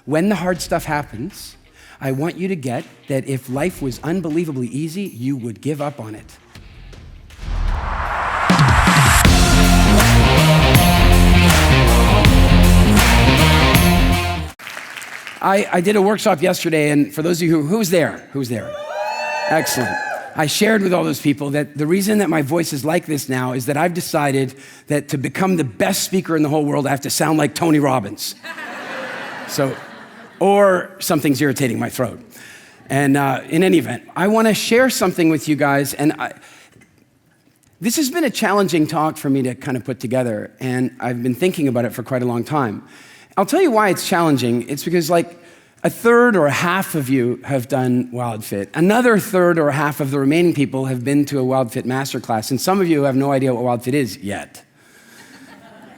When the hard stuff happens, I want you to get that if life was unbelievably easy, you would give up on it. I did a workshop yesterday, and for those of you who's there? Excellent. I shared with all those people that the reason that my voice is like this now is that I've decided that to become the best speaker in the whole world, I have to sound like Tony Robbins. Or something's irritating my throat. And in any event, I want to share something with you guys. And this has been a challenging talk for me to kind of put together. And I've been thinking about it for quite a long time. I'll tell you why it's challenging. It's because like a third or a half of you have done WildFit. Another third or a half of the remaining people have been to a WildFit masterclass. And some of you have no idea what WildFit is yet.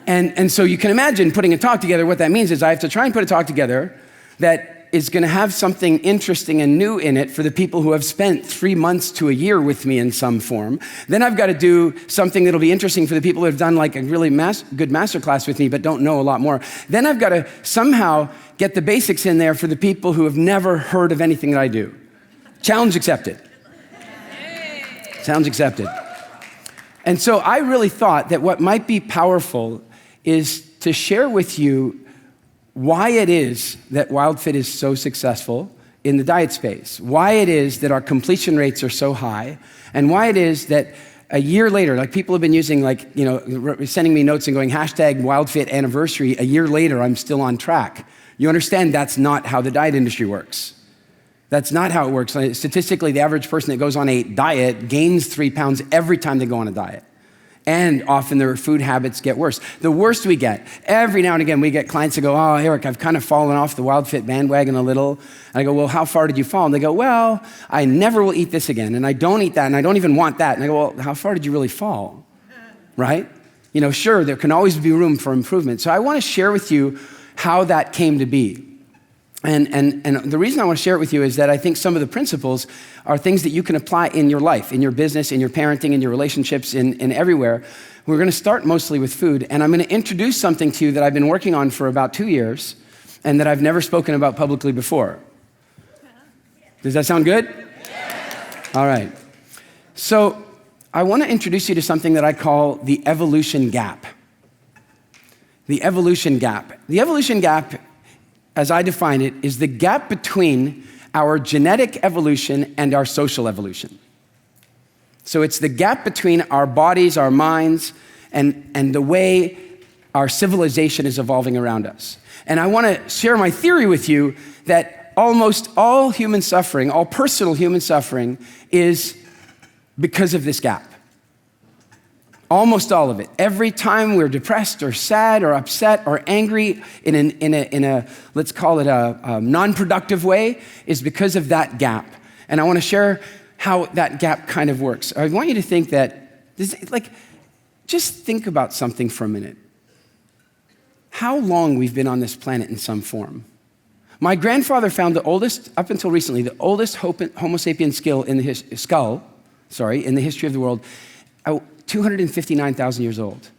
And so you can imagine putting a talk together. What that means is I have to try and put a talk together that is going to have something interesting and new in it for the people who have spent 3 months to a year with me in some form. Then I've got to do something that'll be interesting for the people who have done like a really good masterclass with me but don't know a lot more. Then I've got to somehow get the basics in there for the people who have never heard of anything that I do. Challenge accepted. Challenge accepted. And so I really thought that what might be powerful is to share with you why it is that WildFit is so successful in the diet space, why it is that our completion rates are so high, and why it is that a year later, like people have been using sending me notes and going #WildFit anniversary, a year later, I'm still on track. You understand that's not how the diet industry works. That's not how it works. Statistically, the average person that goes on a diet gains 3 pounds every time they go on a diet. And often their food habits get worse. The worst we get, every now and again, we get clients that go, oh, Eric, I've kind of fallen off the WildFit bandwagon a little. And I go, well, how far did you fall? And they go, well, I never will eat this again. And I don't eat that, and I don't even want that. And I go, well, how far did you really fall? Right? Sure, there can always be room for improvement. So I want to share with you how that came to be. And the reason I want to share it with you is that I think some of the principles are things that you can apply in your life, in your business, in your parenting, in your relationships, in everywhere. We're going to start mostly with food, and I'm going to introduce something to you that I've been working on for about 2 years and that I've never spoken about publicly before. Does that sound good? All right. So I want to introduce you to something that I call the evolution gap. The evolution gap. The evolution gap, as I define it, is the gap between our genetic evolution and our social evolution. So it's the gap between our bodies, our minds, and the way our civilization is evolving around us. And I want to share my theory with you that almost all human suffering, all personal human suffering, is because of this gap. Almost all of it. Every time we're depressed or sad or upset or angry in a let's call it a non-productive way is because of that gap. And I want to share how that gap kind of works. I want you to think that, just think about something for a minute. How long we've been on this planet in some form. My grandfather found up until recently, the oldest Homo sapiens skull in the history of the world, 259,000 years old.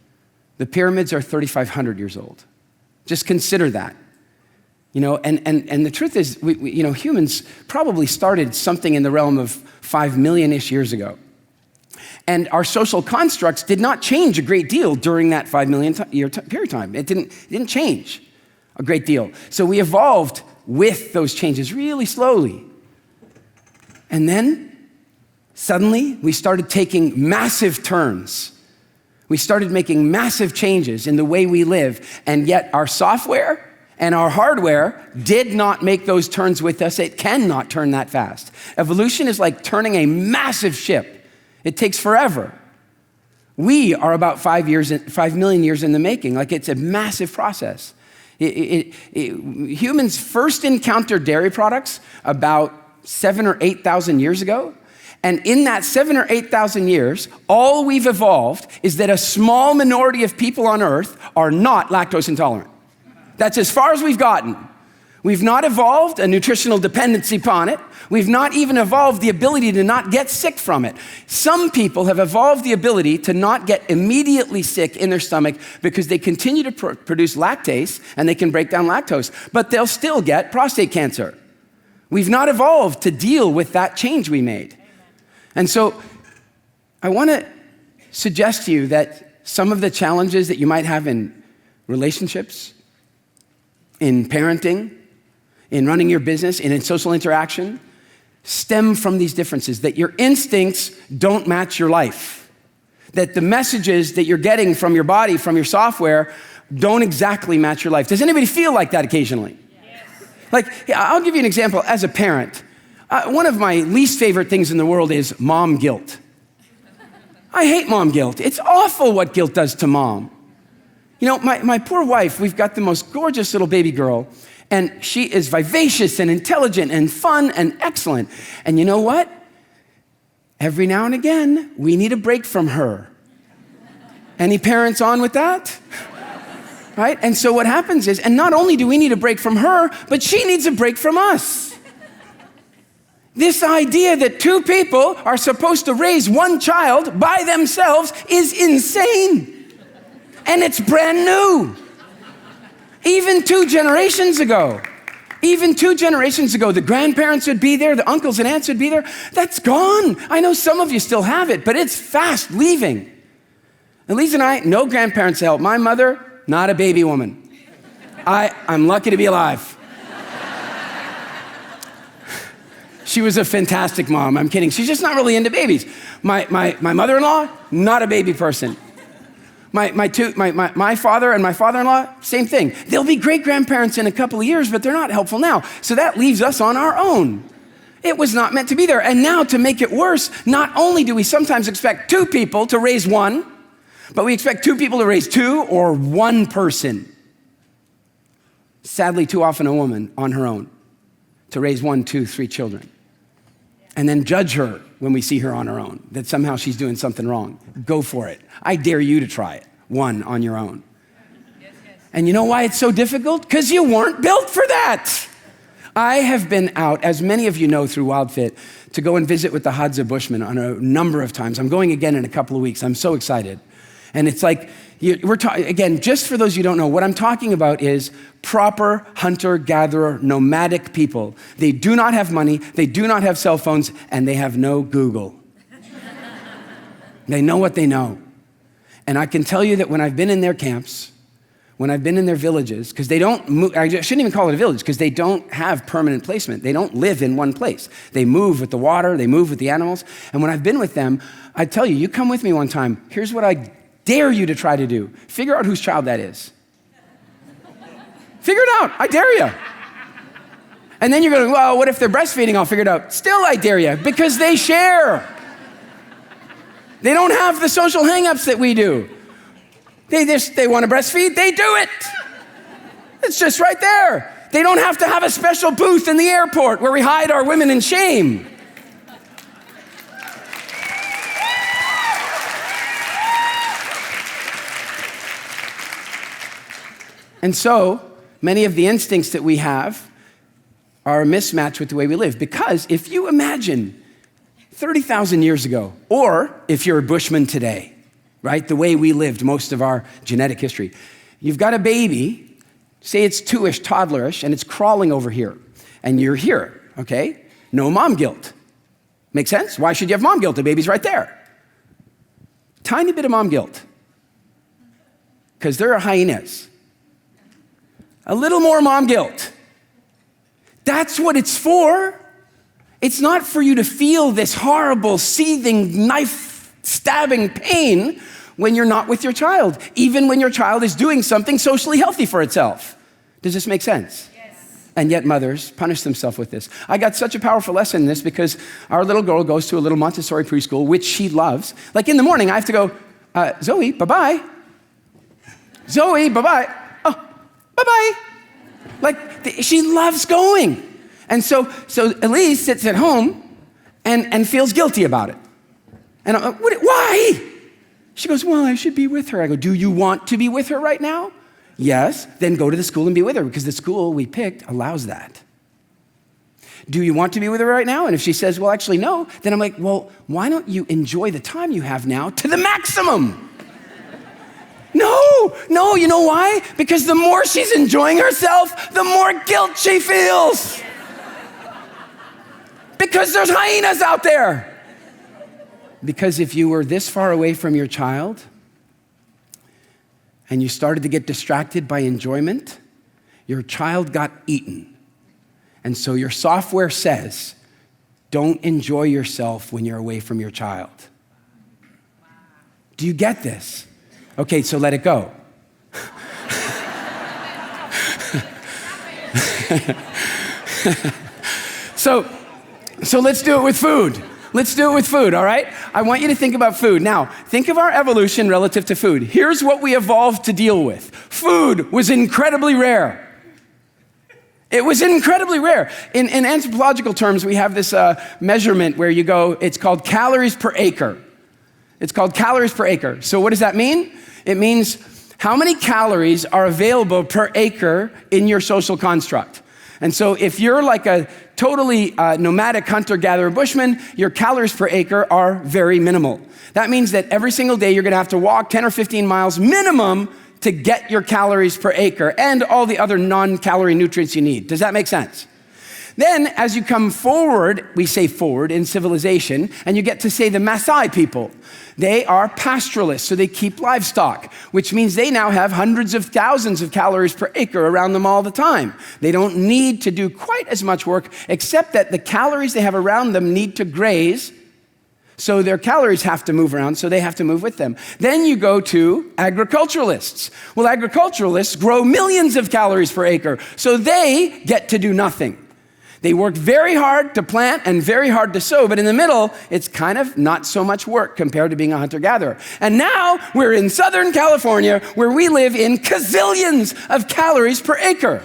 The pyramids are 3,500 years old. Just consider that. And the truth is, humans probably started something in the realm of 5 million-ish years ago. And our social constructs did not change a great deal during that 5 million year period of time. It didn't change a great deal. So we evolved with those changes really slowly. And then suddenly, we started taking massive turns. We started making massive changes in the way we live, and yet our software and our hardware did not make those turns with us. It cannot turn that fast. Evolution is like turning a massive ship. It takes forever. We are about 5 million years in the making. Like, it's a massive process. Humans first encountered dairy products about 7,000 or 8,000 years ago. And in that 7,000 or 8,000 years, all we've evolved is that a small minority of people on Earth are not lactose intolerant. That's as far as we've gotten. We've not evolved a nutritional dependency upon it. We've not even evolved the ability to not get sick from it. Some people have evolved the ability to not get immediately sick in their stomach because they continue to produce lactase and they can break down lactose, but they'll still get prostate cancer. We've not evolved to deal with that change we made. And so I want to suggest to you that some of the challenges that you might have in relationships, in parenting, in running your business, and in social interaction, stem from these differences, that your instincts don't match your life, that the messages that you're getting from your body, from your software, don't exactly match your life. Does anybody feel like that occasionally? Yes. Like, I'll give you an example. As a parent, one of my least favorite things in the world is mom guilt. I hate mom guilt. It's awful what guilt does to mom. You know, my poor wife, we've got the most gorgeous little baby girl, and she is vivacious and intelligent and fun and excellent. And you know what? Every now and again, we need a break from her. Any parents on with that? Right? And so what happens is, and not only do we need a break from her, but she needs a break from us. This idea that two people are supposed to raise one child by themselves is insane. And it's brand new. Even 2 generations ago, the grandparents would be there, the uncles and aunts would be there. That's gone. I know some of you still have it, but it's fast leaving. Elise and I, no grandparents to help. My mother, not a baby woman. I'm lucky to be alive. She was a fantastic mom. I'm kidding. She's just not really into babies. My mother-in-law, not a baby person. My father and my father-in-law, same thing. They'll be great-grandparents in a couple of years, but they're not helpful now. So that leaves us on our own. It was not meant to be there. And now to make it worse, not only do we sometimes expect 2 people to raise one, but we expect 2 people to raise 2 or 1 person. Sadly, too often a woman on her own to raise 1, 2, 3 children. And then judge her when we see her on her own, that somehow she's doing something wrong. Go for it. I dare you to try it, 1 on your own. Yes. And you know why it's so difficult? Because you weren't built for that. I have been out, as many of you know through WildFit, to go and visit with the Hadza Bushmen on a number of times. I'm going again in a couple of weeks. I'm so excited. And it's like, again, just for those you don't know, what I'm talking about is proper hunter-gatherer, nomadic people. They do not have money, they do not have cell phones, and they have no Google. They know what they know. And I can tell you that when I've been in their camps, when I've been in their villages, because they don't move, I shouldn't even call it a village, because they don't have permanent placement. They don't live in one place. They move with the water, they move with the animals. And when I've been with them, I tell you, you come with me one time, here's what I dare you to try to do. Figure out whose child that is. Figure it out. I dare you. And then you're going, well, what if they're breastfeeding? I'll figure it out. Still, I dare you, because they share. They don't have the social hang-ups that we do. They want to breastfeed, they do it. It's just right there. They don't have to have a special booth in the airport where we hide our women in shame. And so, many of the instincts that we have are a mismatch with the way we live. Because if you imagine 30,000 years ago, or if you're a Bushman today, right, the way we lived most of our genetic history, you've got a baby, say it's 2-ish, toddlerish, and it's crawling over here, and you're here, okay? No mom guilt. Make sense? Why should you have mom guilt? The baby's right there. Tiny bit of mom guilt. Because there are hyenas. A little more mom guilt. That's what it's for. It's not for you to feel this horrible, seething, knife-stabbing pain when you're not with your child, even when your child is doing something socially healthy for itself. Does this make sense? Yes. And yet mothers punish themselves with this. I got such a powerful lesson in this because our little girl goes to a little Montessori preschool, which she loves. Like in the morning, I have to go, Zoe, bye-bye. Zoe, bye-bye. Bye-bye. Like, she loves going. And so Elise sits at home and feels guilty about it. And I'm like, why? She goes, well, I should be with her. I go, do you want to be with her right now? Yes, then go to the school and be with her because the school we picked allows that. Do you want to be with her right now? And if she says, well, actually, no, then I'm like, well, why don't you enjoy the time you have now to the maximum? No, you know why? Because the more she's enjoying herself, the more guilt she feels. Because there's hyenas out there. Because if you were this far away from your child and you started to get distracted by enjoyment, your child got eaten. And so your software says, don't enjoy yourself when you're away from your child. Do you get this? Okay, so let it go. So let's do it with food. Let's do it with food, all right? I want you to think about food. Now, think of our evolution relative to food. Here's what we evolved to deal with. Food was incredibly rare. It was incredibly rare. In anthropological terms, we have this measurement where you go, it's called calories per acre. It's called calories per acre. So what does that mean? It means how many calories are available per acre in your social construct. And so if you're like a totally nomadic hunter-gatherer bushman, your calories per acre are very minimal. That means that every single day you're gonna have to walk 10 or 15 miles minimum to get your calories per acre and all the other non-calorie nutrients you need. Does that make sense? Then as you come forward, we say forward in civilization, and you get to say the Maasai people. They are pastoralists, so they keep livestock, which means they now have hundreds of thousands of calories per acre around them all the time. They don't need to do quite as much work, except that the calories they have around them need to graze, so their calories have to move around, so they have to move with them. Then you go to agriculturalists. Well, agriculturalists grow millions of calories per acre, so they get to do nothing. They work very hard to plant and very hard to sow, but in the middle, it's kind of not so much work compared to being a hunter-gatherer. And now we're in Southern California where we live in gazillions of calories per acre.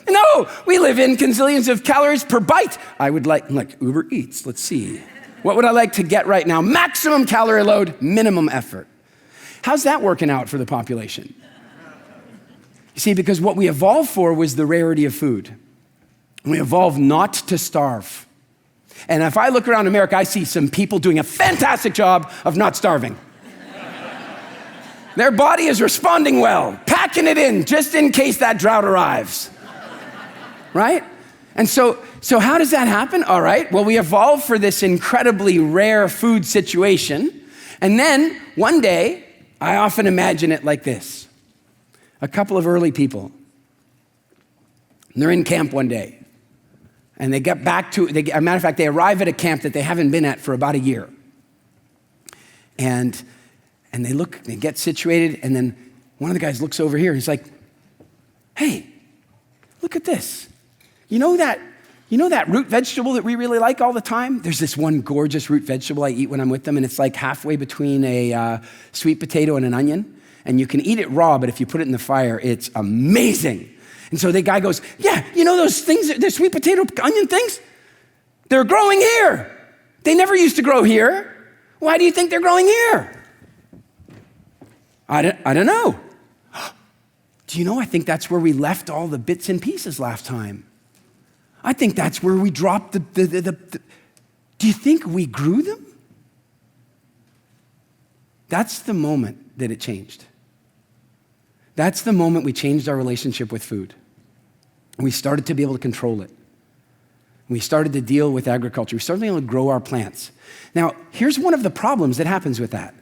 No, we live in gazillions of calories per bite. I would like Uber Eats, let's see. What would I like to get right now? Maximum calorie load, minimum effort. How's that working out for the population? You see, because what we evolved for was the rarity of food. We evolved not to starve. And if I look around America, I see some people doing a fantastic job of not starving. Their body is responding well, packing it in just in case that drought arrives. Right? And so how does that happen? All right, well, we evolved for this incredibly rare food situation. And then one day, I often imagine it like this. A couple of early people, they're in camp one day. And they get back to, as a matter of fact, they arrive at a camp that they haven't been at for about a year. And they look, they get situated, and then one of the guys looks over here, and he's like, hey, look at this. You know that root vegetable that we really like all the time? There's this one gorgeous root vegetable I eat when I'm with them, and it's like halfway between a sweet potato and an onion. And you can eat it raw, but if you put it in the fire, it's amazing. And so the guy goes, yeah, you know those things, the sweet potato onion things? They're growing here. They never used to grow here. Why do you think they're growing here? I don't know. Do you know, I think that's where we left all the bits and pieces last time. I think that's where we dropped the do you think we grew them? That's the moment that it changed. That's the moment we changed our relationship with food. We started to be able to control it. We started to deal with agriculture. We started being able to grow our plants. Now, here's one of the problems that happens with that.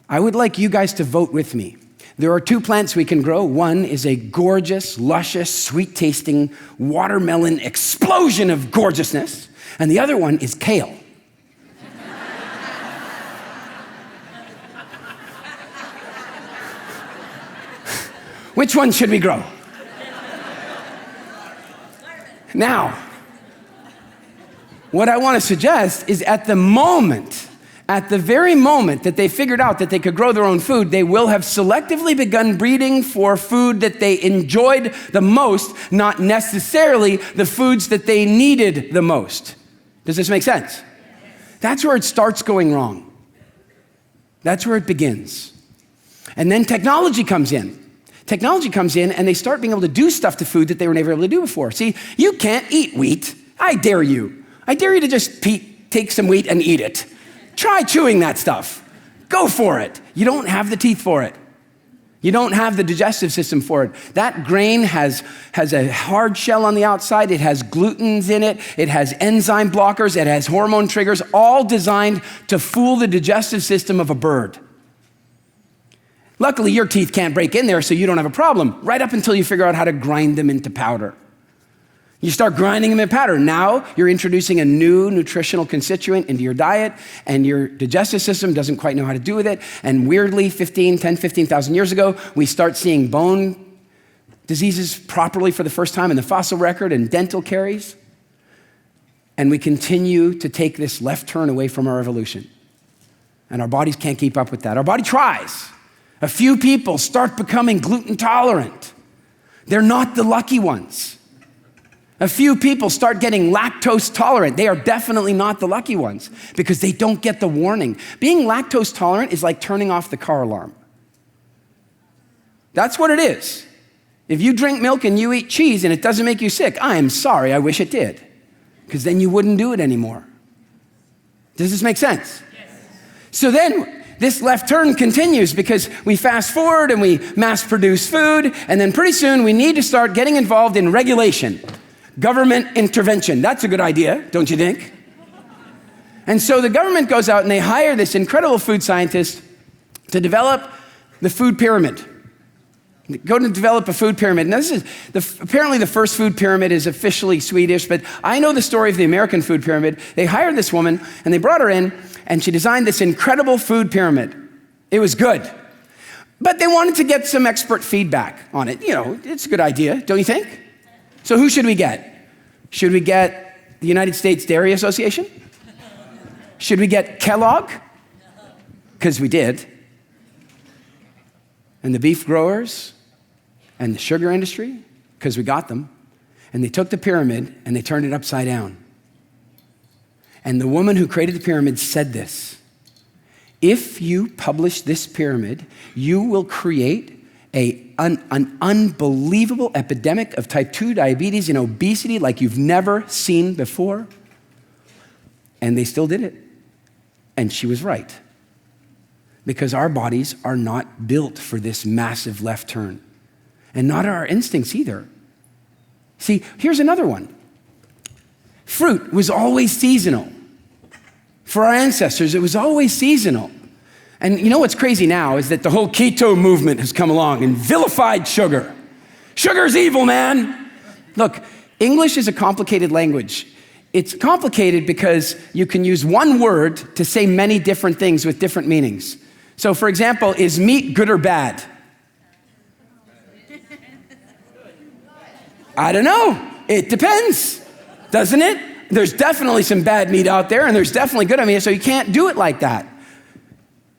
I would like you guys to vote with me. There are two plants we can grow. One is a gorgeous, luscious, sweet-tasting watermelon explosion of gorgeousness, and the other one is kale. Which one should we grow? Now, what I want to suggest is at the very moment that they figured out that they could grow their own food, they will have selectively begun breeding for food that they enjoyed the most, not necessarily the foods that they needed the most. Does this make sense? That's where it starts going wrong. That's where it begins. And then technology comes in. technology comes in and they start being able to do stuff to food that they were never able to do before. See, you can't eat wheat. I dare you. I dare you to just take some wheat and eat it. Try chewing that stuff. Go for it. You don't have the teeth for it. You don't have the digestive system for it. That grain has a hard shell on the outside. It has glutens in it. It has enzyme blockers. It has hormone triggers, all designed to fool the digestive system of a bird. Luckily, your teeth can't break in there, so you don't have a problem, right up until you figure out how to grind them into powder. You start grinding them in powder. Now you're introducing a new nutritional constituent into your diet, and your digestive system doesn't quite know how to do with it. And weirdly, 15,000 years ago, we start seeing bone diseases properly for the first time in the fossil record and dental caries. And we continue to take this left turn away from our evolution. And our bodies can't keep up with that. Our body tries. A few people start becoming gluten tolerant. They're not the lucky ones. A few people start getting lactose tolerant. They are definitely not the lucky ones because they don't get the warning. Being lactose tolerant is like turning off the car alarm. That's what it is. If you drink milk and you eat cheese and it doesn't make you sick, I am sorry, I wish it did, because then you wouldn't do it anymore. Does this make sense? Yes. So then, this left turn continues because we fast forward and we mass produce food, and then pretty soon we need to start getting involved in regulation, government intervention. That's a good idea, don't you think? And so the government goes out and they hire this incredible food scientist to develop the food pyramid. Go to develop a food pyramid. Now this is, apparently the first food pyramid is officially Swedish, but I know the story of the American food pyramid. They hired this woman and they brought her in and she designed this incredible food pyramid. It was good. But they wanted to get some expert feedback on it. You know, it's a good idea, don't you think? So who should we get? Should we get the United States Dairy Association? Should we get Kellogg? Because we did. And the beef growers and the sugar industry, because we got them. And they took the pyramid and they turned it upside down. And the woman who created the pyramid said this: if you publish this pyramid, you will create an unbelievable epidemic of type 2 diabetes and obesity like you've never seen before. And they still did it. And she was right. Because our bodies are not built for this massive left turn. And not our instincts either. See, here's another one. Fruit was always seasonal. For our ancestors, it was always seasonal. And you know what's crazy now is that the whole keto movement has come along and vilified sugar. Sugar's evil, man. Look, English is a complicated language. It's complicated because you can use one word to say many different things with different meanings. So for example, is meat good or bad? I don't know. It depends, doesn't it? There's definitely some bad meat out there and there's definitely good meat, so you can't do it like that.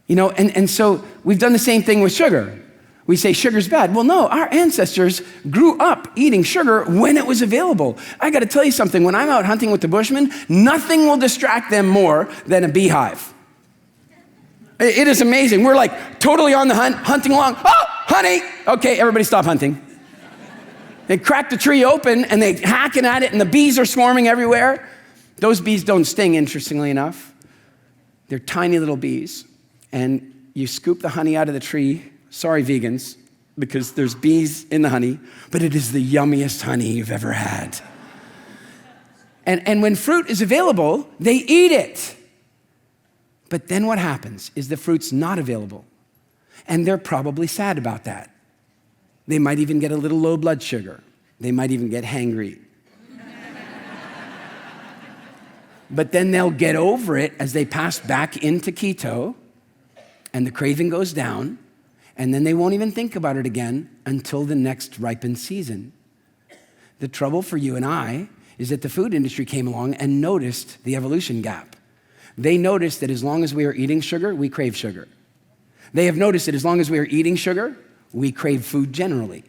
You know, and so we've done the same thing with sugar. We say sugar's bad. Well, no, our ancestors grew up eating sugar when it was available. I got to tell you something. When I'm out hunting with the Bushmen, nothing will distract them more than a beehive. It is amazing. We're like totally on the hunt, hunting along. Oh, honey. Okay, everybody stop hunting. They crack the tree open and they're hacking at it and the bees are swarming everywhere. Those bees don't sting, interestingly enough. They're tiny little bees. And you scoop the honey out of the tree. Sorry, vegans, because there's bees in the honey, but it is the yummiest honey you've ever had. And when fruit is available, they eat it. But then what happens is the fruit's not available. And they're probably sad about that. They might even get a little low blood sugar. They might even get hangry. But then they'll get over it as they pass back into keto, and the craving goes down, and then they won't even think about it again until the next ripened season. The trouble for you and I is that the food industry came along and noticed the evolution gap. They noticed that as long as we are eating sugar, we crave sugar. They have noticed that as long as we are eating sugar, we crave food generally.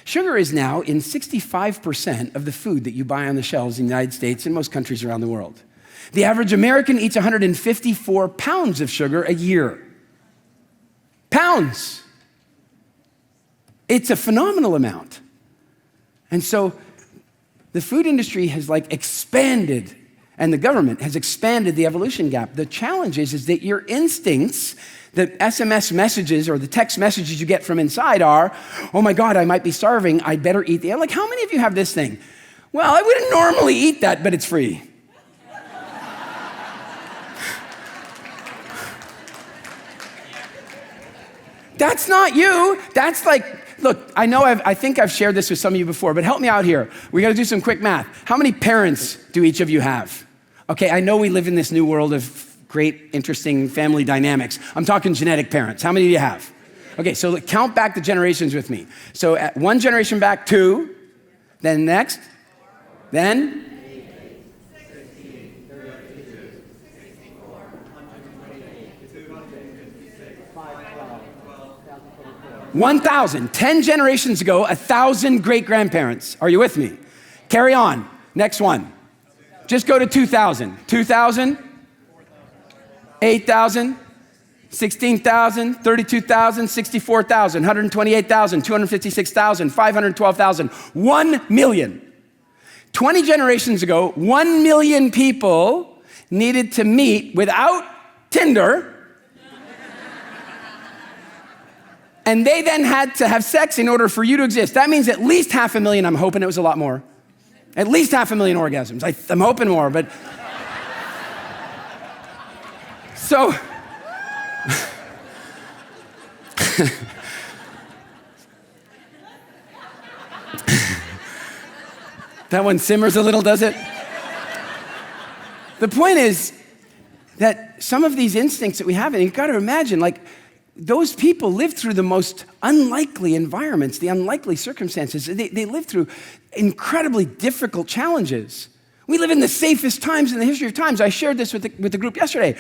Sugar is now in 65% of the food that you buy on the shelves in the United States and most countries around the world. The average American eats 154 pounds of sugar a year. Pounds. It's a phenomenal amount. And so the food industry has expanded, and the government has expanded the evolution gap. The challenge is that your instincts, the SMS messages or the text messages you get from inside are, oh my God, I might be starving, I'd better eat the, how many of you have this thing? Well, I wouldn't normally eat that, but it's free. That's not you. That's look, I think I've shared this with some of you before, but help me out here. We gotta do some quick math. How many parents do each of you have? Okay, I know we live in this new world of great, interesting family dynamics. I'm talking genetic parents. How many do you have? Okay, so count back the generations with me. So at one generation back, 2, then next, then 1,000. 10 generations ago, 1,000 great-grandparents. Are you with me? Carry on. Next one. Just go to 2,000. 2,000, 8,000, 16,000, 32,000, 64,000, 128,000, 256,000, 512,000, 1 million. 20 generations ago, 1 million people needed to meet without Tinder, and they then had to have sex in order for you to exist. That means at least 500,000, I'm hoping it was a lot more. At least 500,000 orgasms. I'm hoping more, but. So, that one simmers a little, does it? The point is that some of these instincts that we have, and you've got to imagine, those people live through the most unlikely environments, the unlikely circumstances. They live through incredibly difficult challenges. We live in the safest times in the history of times. I shared this with the group yesterday.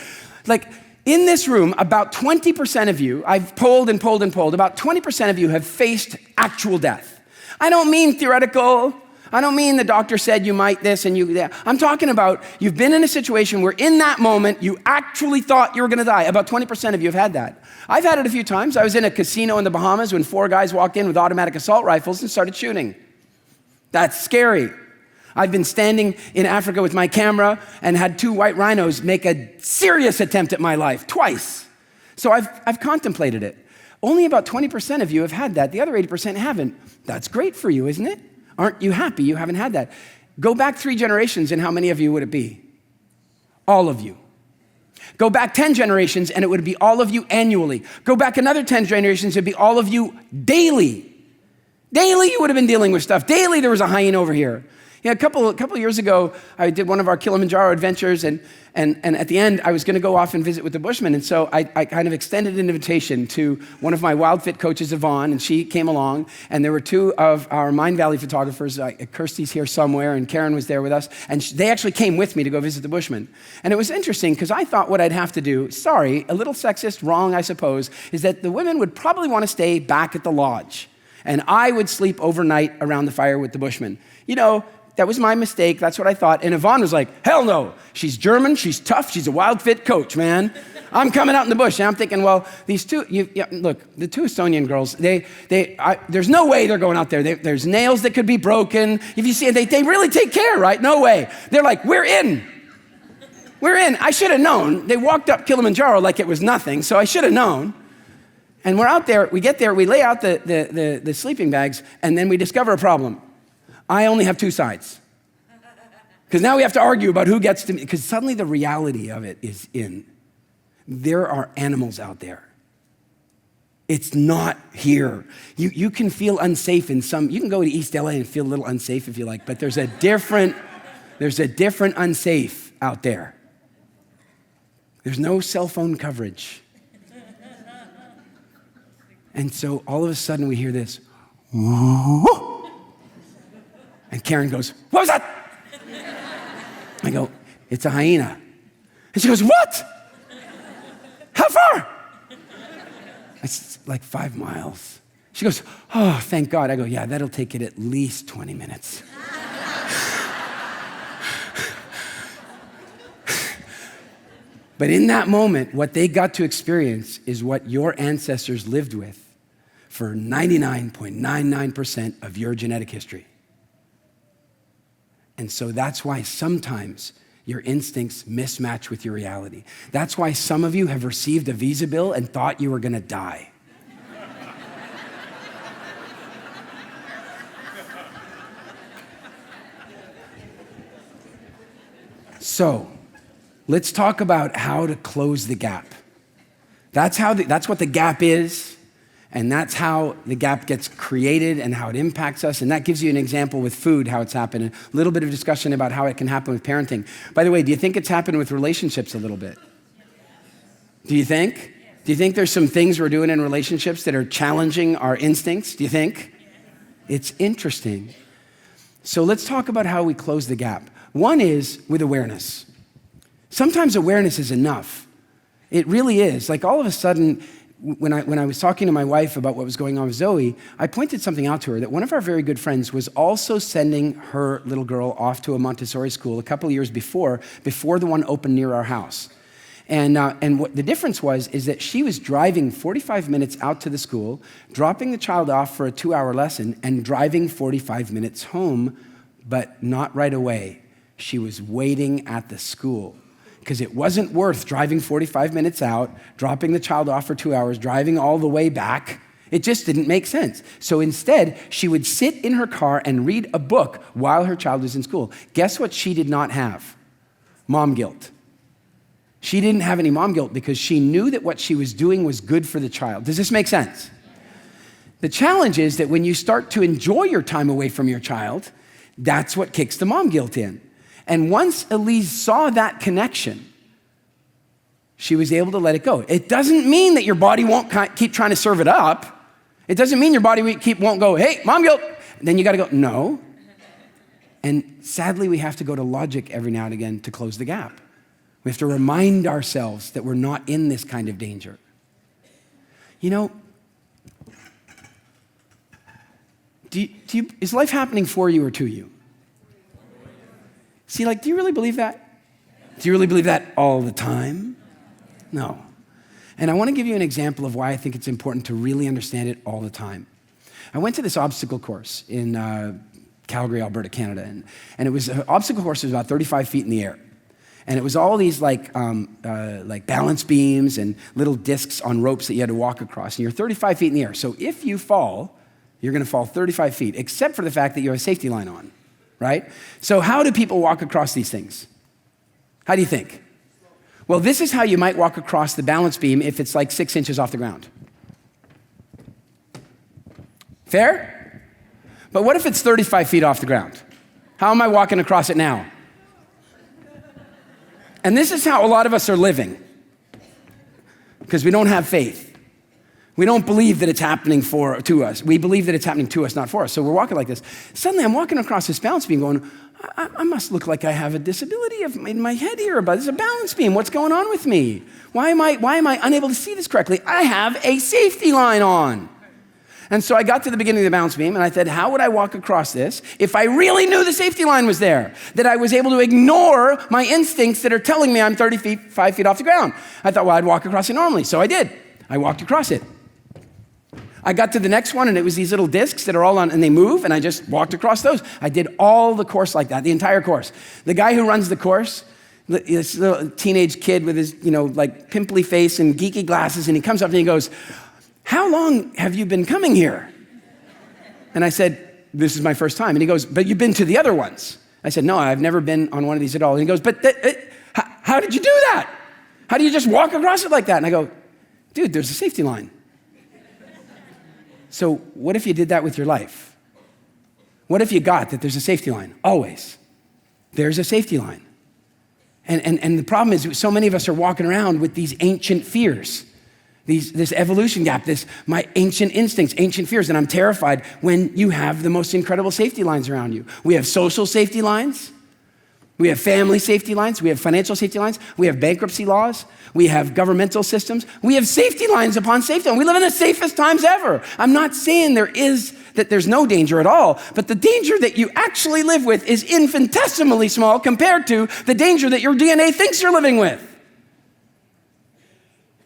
In this room, about 20% of you, I've polled and polled and polled, about 20% of you have faced actual death. I don't mean theoretical. I don't mean the doctor said you might this and you that. I'm talking about you've been in a situation where in that moment you actually thought you were gonna die. About 20% of you have had that. I've had it a few times. I was in a casino in the Bahamas when 4 guys walked in with automatic assault rifles and started shooting. That's scary. I've been standing in Africa with my camera and had 2 white rhinos make a serious attempt at my life, twice. So I've contemplated it. Only about 20% of you have had that. The other 80% haven't. That's great for you, isn't it? Aren't you happy you haven't had that? Go back 3 generations and how many of you would it be? All of you. Go back 10 generations and it would be all of you annually. Go back another 10 generations, it'd be all of you daily. Daily you would have been dealing with stuff. Daily there was a hyena over here. A couple years ago, I did one of our Kilimanjaro adventures, and at the end, I was going to go off and visit with the Bushmen, and so I kind of extended an invitation to one of my WildFit coaches, Yvonne, and she came along, and there were 2 of our Mind Valley photographers, Kirsty's here somewhere, and Karen was there with us, and they actually came with me to go visit the Bushmen. And it was interesting, because I thought what I'd have to do, sorry, a little sexist, wrong, I suppose, is that the women would probably want to stay back at the lodge, and I would sleep overnight around the fire with the Bushmen. That was my mistake. That's what I thought. And Yvonne was like, hell no. She's German. She's tough. She's a WildFit coach, man. I'm coming out in the bush. And I'm thinking, well, these 2, look, the 2 Estonian girls, there's no way they're going out there. There's nails that could be broken. If you see it, they really take care, right? No way. They're like, we're in. We're in. I should have known. They walked up Kilimanjaro like it was nothing, so I should have known. And we're out there. We get there. We lay out the sleeping bags, and then we discover a problem. I only have 2 sides. Because now we have to argue about who gets to me, because suddenly the reality of it is in. There are animals out there. It's not here. You can feel unsafe in some, you can go to East LA and feel a little unsafe if you like, but there's a different unsafe out there. There's no cell phone coverage. And so all of a sudden we hear this, and Karen goes, what was that? I go, it's a hyena. And she goes, what? How far? It's like 5 miles. She goes, oh, thank God. I go, yeah, that'll take it at least 20 minutes. But in that moment, what they got to experience is what your ancestors lived with for 99.99% of your genetic history. And so that's why sometimes your instincts mismatch with your reality. That's why some of you have received a visa bill and thought you were gonna die. So, let's talk about how to close the gap. That's what the gap is, and that's how the gap gets created and how it impacts us. And that gives you an example with food, how it's happened. A little bit of discussion about how it can happen with parenting. By the way, do you think it's happened with relationships a little bit? Do you think? Do you think there's some things we're doing in relationships that are challenging our instincts? Do you think? It's interesting. So let's talk about how we close the gap. One is with awareness. Sometimes awareness is enough. It really is. Like all of a sudden, when I was talking to my wife about what was going on with Zoe, I pointed something out to her, that one of our very good friends was also sending her little girl off to a Montessori school a couple of years before the one opened near our house. And what the difference was is that she was driving 45 minutes out to the school, dropping the child off for a 2-hour lesson, and driving 45 minutes home, but not right away. She was waiting at the school, because it wasn't worth driving 45 minutes out, dropping the child off for 2 hours, driving all the way back. It just didn't make sense. So instead, she would sit in her car and read a book while her child was in school. Guess what she did not have? Mom guilt. She didn't have any mom guilt because she knew that what she was doing was good for the child. Does this make sense? The challenge is that when you start to enjoy your time away from your child, that's what kicks the mom guilt in. And once Elise saw that connection, she was able to let it go. It doesn't mean that your body won't keep trying to serve it up. It doesn't mean your body won't go, hey, mom guilt. Then you got to go, no. And sadly, we have to go to logic every now and again to close the gap. We have to remind ourselves that we're not in this kind of danger. You know, is life happening for you or to you? See, do you really believe that? Do you really believe that all the time? No. And I want to give you an example of why I think it's important to really understand it all the time. I went to this obstacle course in Calgary, Alberta, Canada, and it was an obstacle course that was about 35 feet in the air. And it was all these like balance beams and little discs on ropes that you had to walk across. And you're 35 feet in the air. So if you fall, you're going to fall 35 feet, except for the fact that you have a safety line on, right? So how do people walk across these things? How do you think? Well, this is how you might walk across the balance beam if it's like 6 inches off the ground. Fair? But what if it's 35 feet off the ground? How am I walking across it now? And this is how a lot of us are living, because we don't have faith. We don't believe that it's happening to us. We believe that it's happening to us, not for us. So we're walking like this. Suddenly I'm walking across this balance beam going, I must look like I have a disability in my head here, but it's a balance beam. What's going on with me? Why am I unable to see this correctly? I have a safety line on. And so I got to the beginning of the balance beam and I said, how would I walk across this if I really knew the safety line was there? That I was able to ignore my instincts that are telling me I'm 35 feet off the ground. I thought, well, I'd walk across it normally. So I did. I walked across it. I got to the next one and it was these little discs that are all on and they move and I just walked across those. I did all the course like that, the entire course. The guy who runs the course, this little teenage kid with his, pimply face and geeky glasses, and he comes up and he goes, how long have you been coming here? And I said, this is my first time. And he goes, but you've been to the other ones. I said, no, I've never been on one of these at all. And he goes, but how did you do that? How do you just walk across it like that? And I go, dude, there's a safety line. So what if you did that with your life? What if you got that there's a safety line? Always. There's a safety line. And the problem is so many of us are walking around with these ancient fears. This evolution gap, my ancient instincts, ancient fears, and I'm terrified when you have the most incredible safety lines around you. We have social safety lines, we have family safety lines, we have financial safety lines, we have bankruptcy laws, we have governmental systems, we have safety lines upon safety lines. We live in the safest times ever. I'm not saying there's no danger at all, but the danger that you actually live with is infinitesimally small compared to the danger that your DNA thinks you're living with.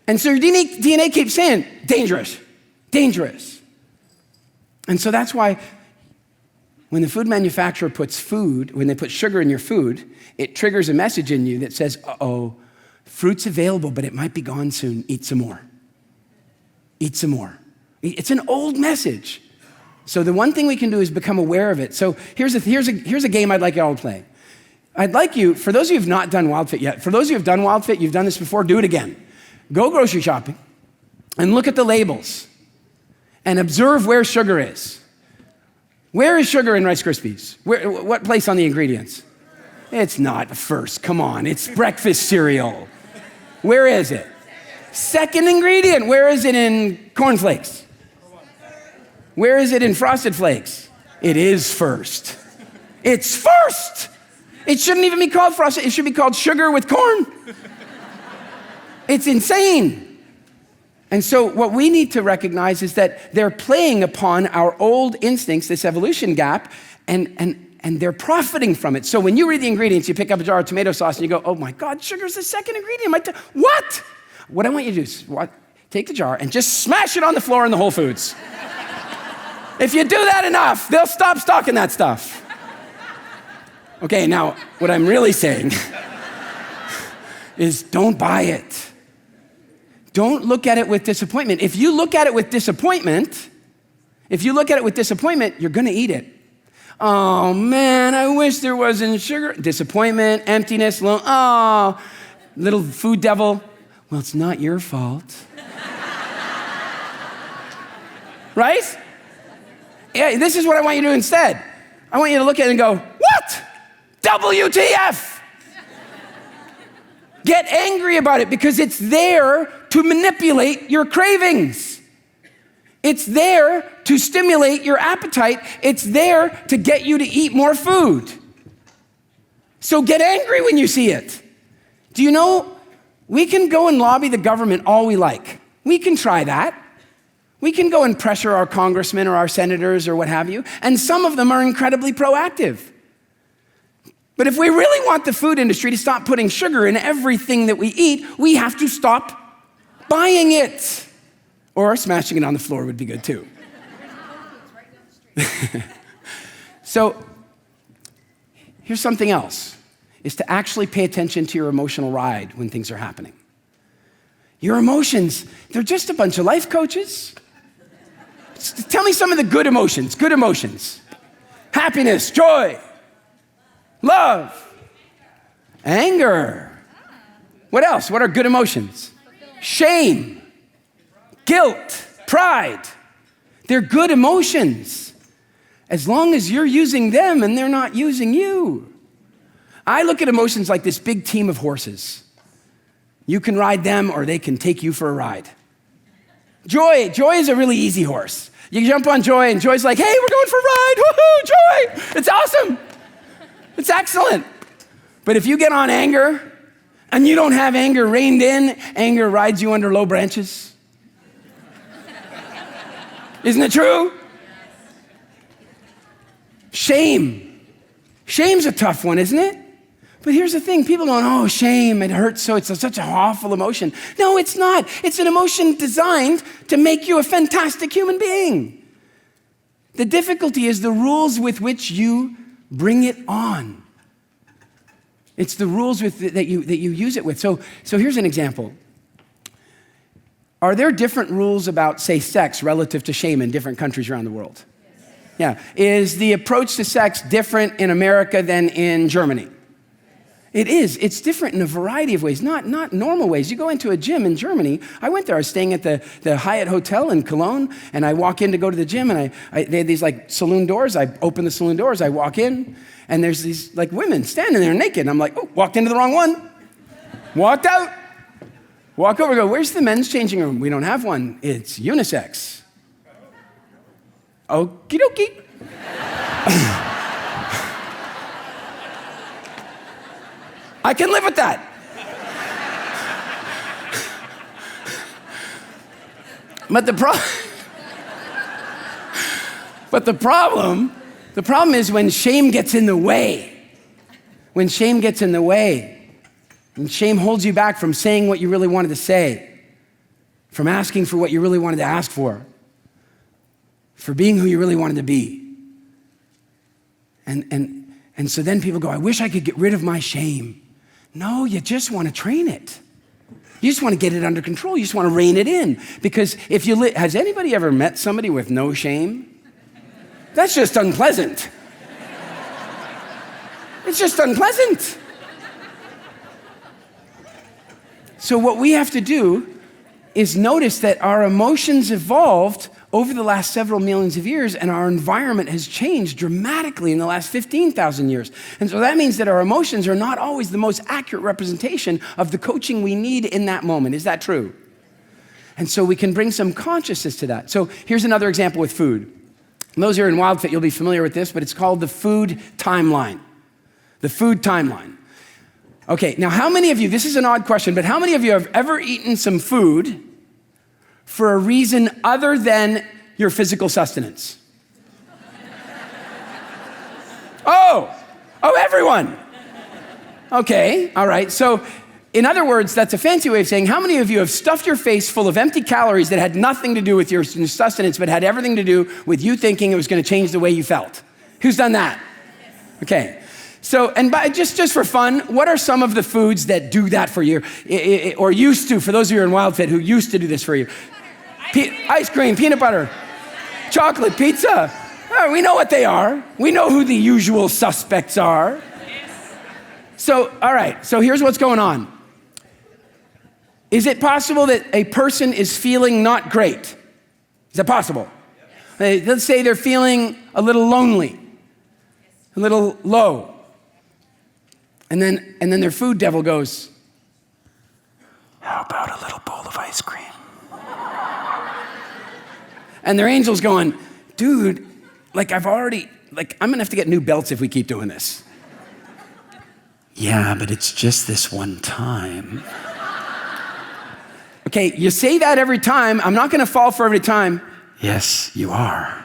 And so your DNA keeps saying, dangerous, dangerous. And so that's why when the food manufacturer when they put sugar in your food, it triggers a message in you that says, uh-oh, fruit's available, but it might be gone soon. Eat some more. Eat some more. It's an old message. So the one thing we can do is become aware of it. So here's a game I'd like you all to play. I'd like you, for those of you who have not done WildFit yet, for those of you who have done WildFit, you've done this before, do it again. Go grocery shopping and look at the labels and observe where sugar is. Where is sugar in Rice Krispies? What place on the ingredients? It's not first, come on, it's breakfast cereal. Where is it? Second ingredient, where is it in cornflakes? Where is it in Frosted Flakes? It is first. It's first. It shouldn't even be called frosted, it should be called sugar with corn. It's insane. And so what we need to recognize is that they're playing upon our old instincts, this evolution gap, and they're profiting from it. So when you read the ingredients, you pick up a jar of tomato sauce and you go, oh my God, sugar's the second ingredient. What? What I want you to do is take the jar and just smash it on the floor in the Whole Foods. If you do that enough, they'll stop stocking that stuff. Okay, now what I'm really saying is don't buy it. Don't look at it with disappointment. If you look at it with disappointment, you're gonna eat it. Oh man, I wish there wasn't sugar. Disappointment, emptiness, little food devil. Well, it's not your fault. Right? Yeah, this is what I want you to do instead. I want you to look at it and go, what? WTF? Get angry about it because it's there to manipulate your cravings. It's there to stimulate your appetite. It's there to get you to eat more food. So get angry when you see it. Do you know, we can go and lobby the government all we like. We can try that. We can go and pressure our congressmen or our senators or what have you, and some of them are incredibly proactive. But if we really want the food industry to stop putting sugar in everything that we eat, we have to stop buying it. Or smashing it on the floor would be good too. So here's something else, is to actually pay attention to your emotional ride when things are happening. Your emotions, they're just a bunch of life coaches. Tell me some of the good emotions. Good emotions. Happiness, joy, love, anger. What else? What are good emotions? Shame, guilt, pride. They're good emotions as long as you're using them and they're not using you. I look at emotions like this big team of horses. You can ride them or they can take you for a ride. Joy is a really easy horse. You jump on Joy and Joy's like, hey, we're going for a ride, woohoo, Joy. It's awesome. It's excellent. But if you get on anger and you don't have anger reined in, anger rides you under low branches. Isn't it true? Shame. Shame's a tough one, isn't it? But here's the thing, people going, oh, shame, it hurts so, it's such an awful emotion. No, it's not. It's an emotion designed to make you a fantastic human being. The difficulty is the rules with which you bring it on. It's the rules that you use it with. So here's an example. Are there different rules about, say, sex relative to shame in different countries around the world? Yeah. Is the approach to sex different in America than in Germany? It is. It's different in a variety of ways, not normal ways. You go into a gym in Germany. I went there. I was staying at the Hyatt Hotel in Cologne, and I walk in to go to the gym, and they had these like saloon doors. I open the saloon doors. I walk in, and there's these like women standing there naked. And I'm like, oh, walked into the wrong one. Walked out. Walk over, go, where's the men's changing room? We don't have one. It's unisex. Okie dokie. I can live with that. But the problem is when shame gets in the way. When shame gets in the way, and shame holds you back from saying what you really wanted to say, from asking for what you really wanted to ask for. for being who you really wanted to be. And so then people go, I wish I could get rid of my shame. No, you just want to train it. You just want to get it under control. You just want to rein it in. Because if you has anybody ever met somebody with no shame? That's just unpleasant. It's just unpleasant. So what we have to do is notice that our emotions evolved over the last several millions of years, and our environment has changed dramatically in the last 15,000 years. And so that means that our emotions are not always the most accurate representation of the coaching we need in that moment. Is that true? And so we can bring some consciousness to that. So here's another example with food. Those who are in WildFit, you'll be familiar with this, but it's called the food timeline. The food timeline. Okay, now how many of you, this is an odd question, but how many of you have ever eaten some food for a reason other than your physical sustenance? Oh, everyone. Okay, all right. So in other words, that's a fancy way of saying, how many of you have stuffed your face full of empty calories that had nothing to do with your sustenance, but had everything to do with you thinking it was going to change the way you felt? Who's done that? Okay. So, and just for fun, what are some of the foods that do that for you, or used to, for those of you in WildFit who used to do this for you? Ice cream, peanut butter, chocolate, pizza. Oh, we know what they are. We know who the usual suspects are. So, all right, so here's what's going on. Is it possible that a person is feeling not great? Is that possible? Let's say they're feeling a little lonely, a little low. And then their food devil goes, how about a little bowl of ice cream? And their angel's going, dude, I'm gonna have to get new belts if we keep doing this. Yeah, but it's just this one time. Okay, you say that every time. I'm not gonna fall for every time. Yes, you are.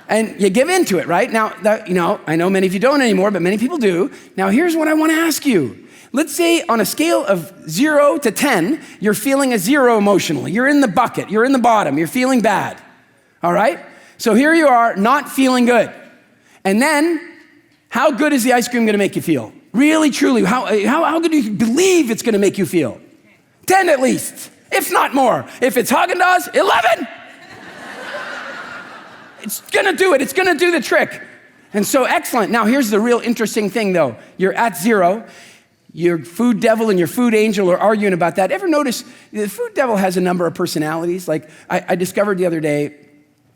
And you give into it, right? Now, I know many of you don't anymore, but many people do. Now, here's what I want to ask you. Let's say on a scale of 0 to 10, you're feeling a 0 emotionally. You're in the bucket. You're in the bottom. You're feeling bad. All right? So here you are, not feeling good. And then, how good is the ice cream going to make you feel? Really, truly, how good do you believe it's going to make you feel? 10 at least, if not more. If it's Haagen-Dazs, 11. It's gonna do it. It's gonna do the trick. And so excellent. Now here's the real interesting thing though. You're at 0. Your food devil and your food angel are arguing about that. Ever notice the food devil has a number of personalities? Like I discovered the other day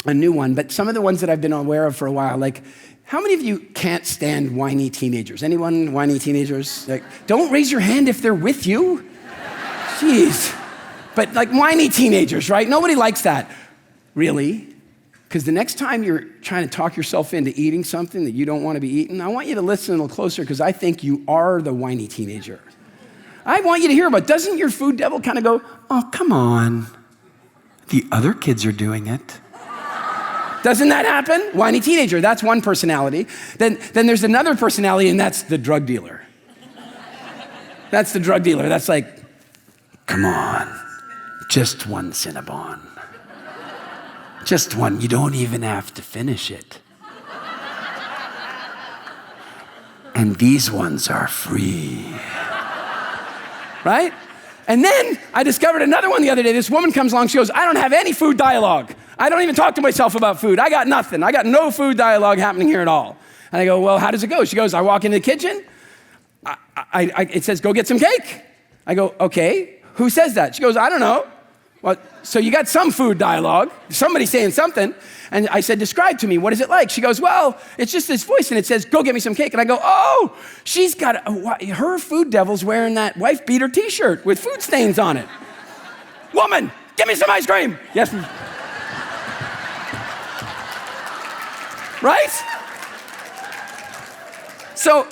a new one, but some of the ones that I've been aware of for a while, like how many of you can't stand whiny teenagers? Anyone whiny teenagers? Like, don't raise your hand if they're with you. Jeez. But like whiny teenagers, right? Nobody likes that. Really? Because the next time you're trying to talk yourself into eating something that you don't want to be eating, I want you to listen a little closer because I think you are the whiny teenager. I want you to hear about, doesn't your food devil kind of go, oh, come on. The other kids are doing it. Doesn't that happen? Whiny teenager, that's one personality. Then there's another personality, and that's the drug dealer. That's the drug dealer. That's like, come on, just one Cinnabon. Just one, you don't even have to finish it. And these ones are free. Right? And then I discovered another one the other day. This woman comes along, she goes, I don't have any food dialogue. I don't even talk to myself about food. I got nothing. I got no food dialogue happening here at all. And I go, well, how does it go? She goes, I walk into the kitchen. It says, go get some cake. I go, okay, who says that? She goes, I don't know. Well, so you got some food dialogue, somebody saying something, and I said, describe to me, what is it like? She goes, well, it's just this voice, and it says, go get me some cake. And I go, oh, she's got, her food devil's wearing that wife beater t-shirt with food stains on it. Woman, give me some ice cream. Yes. Right? So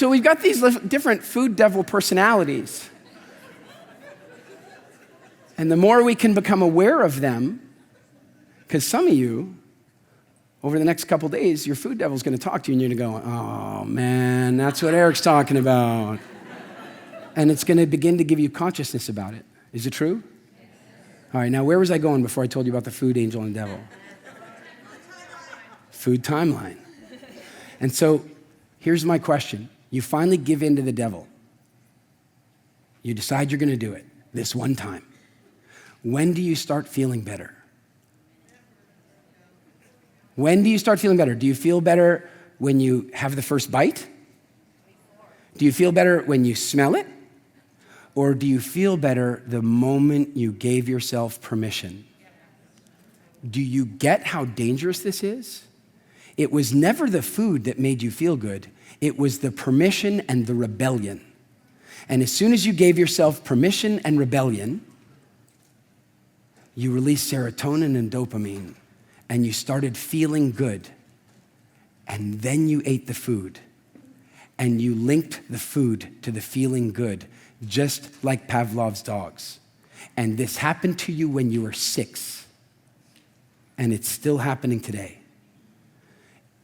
we've got these different food devil personalities. And the more we can become aware of them, because some of you, over the next couple days, your food devil's going to talk to you and you're going to go, oh man, that's what Eric's talking about. And it's going to begin to give you consciousness about it. Is it true? All right, now where was I going before I told you about the food angel and devil? Food timeline. And so here's my question. You finally give in to the devil. You decide you're going to do it this one time. When do you start feeling better? When do you start feeling better? Do you feel better when you have the first bite? Do you feel better when you smell it? Or do you feel better the moment you gave yourself permission? Do you get how dangerous this is? It was never the food that made you feel good. It was the permission and the rebellion. And as soon as you gave yourself permission and rebellion, you released serotonin and dopamine, and you started feeling good. And then you ate the food, and you linked the food to the feeling good, just like Pavlov's dogs. And this happened to you when you were 6, and it's still happening today.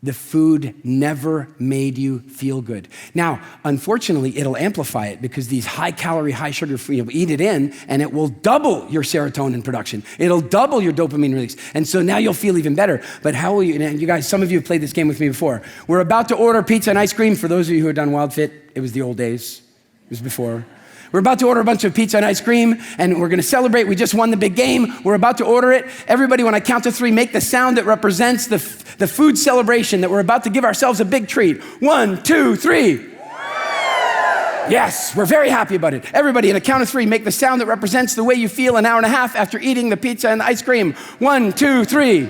The food never made you feel good. Now, unfortunately, it'll amplify it because these high-calorie, high-sugar food, eat it in, and it will double your serotonin production. It'll double your dopamine release. And so now you'll feel even better. But how will you, and you guys, some of you have played this game with me before. We're about to order pizza and ice cream. For those of you who have done WildFit, it was the old days. It was before. We're about to order a bunch of pizza and ice cream, and we're going to celebrate. We just won the big game. We're about to order it. Everybody, when I count to 3, make the sound that represents the food celebration that we're about to give ourselves a big treat. 1, 2, 3. Yes, we're very happy about it. Everybody, in a count of 3, make the sound that represents the way you feel an hour and a half after eating the pizza and the ice cream. 1, 2, 3.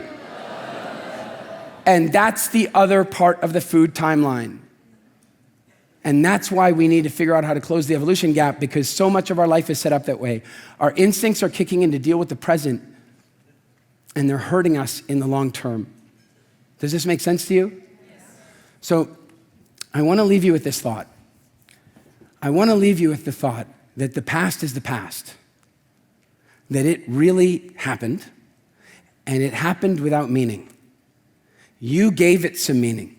And that's the other part of the food timeline. And that's why we need to figure out how to close the evolution gap, because so much of our life is set up that way. Our instincts are kicking in to deal with the present, and they're hurting us in the long term. Does this make sense to you? Yes. So I want to leave you with this thought. I want to leave you with the thought that the past is the past, that it really happened, and it happened without meaning. You gave it some meaning.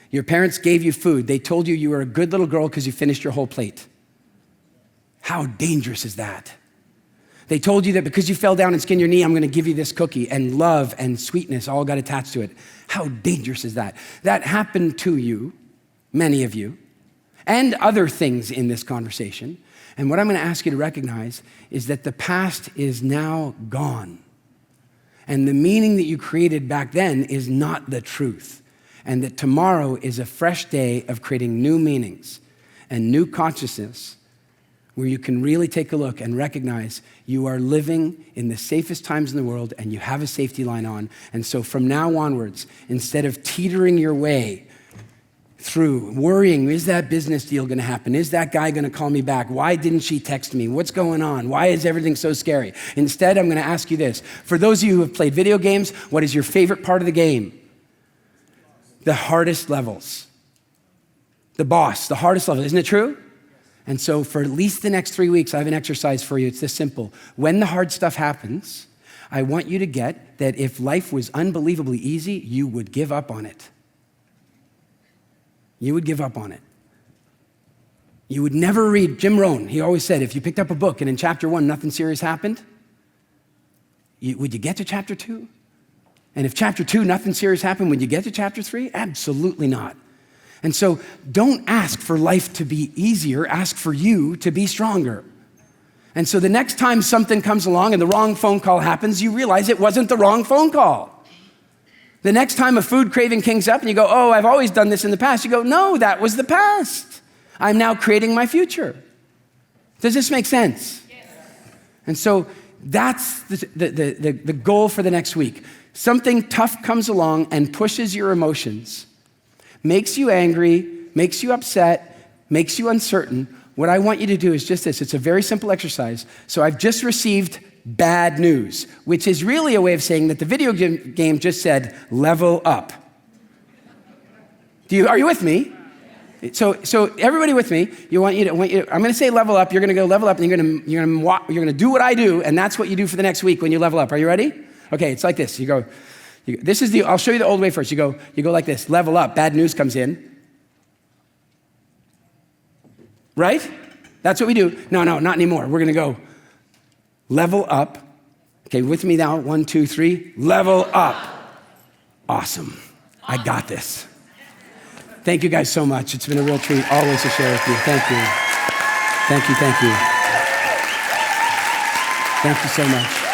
Your parents gave you food. They told you you were a good little girl because you finished your whole plate. How dangerous is that? They told you that because you fell down and skinned your knee, I'm going to give you this cookie, and love and sweetness all got attached to it. How dangerous is that? That happened to you, many of you, and other things in this conversation. And what I'm going to ask you to recognize is that the past is now gone. And the meaning that you created back then is not the truth. And that tomorrow is a fresh day of creating new meanings and new consciousness where you can really take a look and recognize you are living in the safest times in the world and you have a safety line on. And so from now onwards, instead of teetering your way through worrying, is that business deal gonna happen? Is that guy gonna call me back? Why didn't she text me? What's going on? Why is everything so scary? Instead, I'm gonna ask you this. For those of you who have played video games, what is your favorite part of the game? The hardest levels. The boss, the hardest level, isn't it true? And so for at least the next 3 weeks, I have an exercise for you. It's this simple. When the hard stuff happens, I want you to get that if life was unbelievably easy, you would give up on it. You would give up on it. You would never read, Jim Rohn, he always said, if you picked up a book and in chapter 1, nothing serious happened, would you get to chapter 2? And if chapter 2, nothing serious happened, would you get to chapter 3? Absolutely not. And so don't ask for life to be easier, ask for you to be stronger. And so the next time something comes along and the wrong phone call happens, you realize it wasn't the wrong phone call. The next time a food craving kings up and you go, oh, I've always done this in the past, you go, no, that was the past. I'm now creating my future. Does this make sense? Yes. And so that's the goal for the next week. Something tough comes along and pushes your emotions, makes you angry, makes you upset, makes you uncertain. What I want you to do is just this. It's a very simple exercise. So I've just received bad news, which is really a way of saying that the video game just said, level up. Are you with me? So everybody with me, I'm going to say level up. You're going to go level up, and you're going to do what I do, and that's what you do for the next week when you level up. Are you ready? Okay, it's like this. I'll show you the old way first. You go like this, level up, bad news comes in. Right? That's what we do. No, not anymore. We're gonna go level up, Okay, with me now, 1, 2, 3, level up. Awesome, I got this. Thank you guys so much. It's been a real treat always to share with you. Thank you. Thank you, thank you. Thank you so much.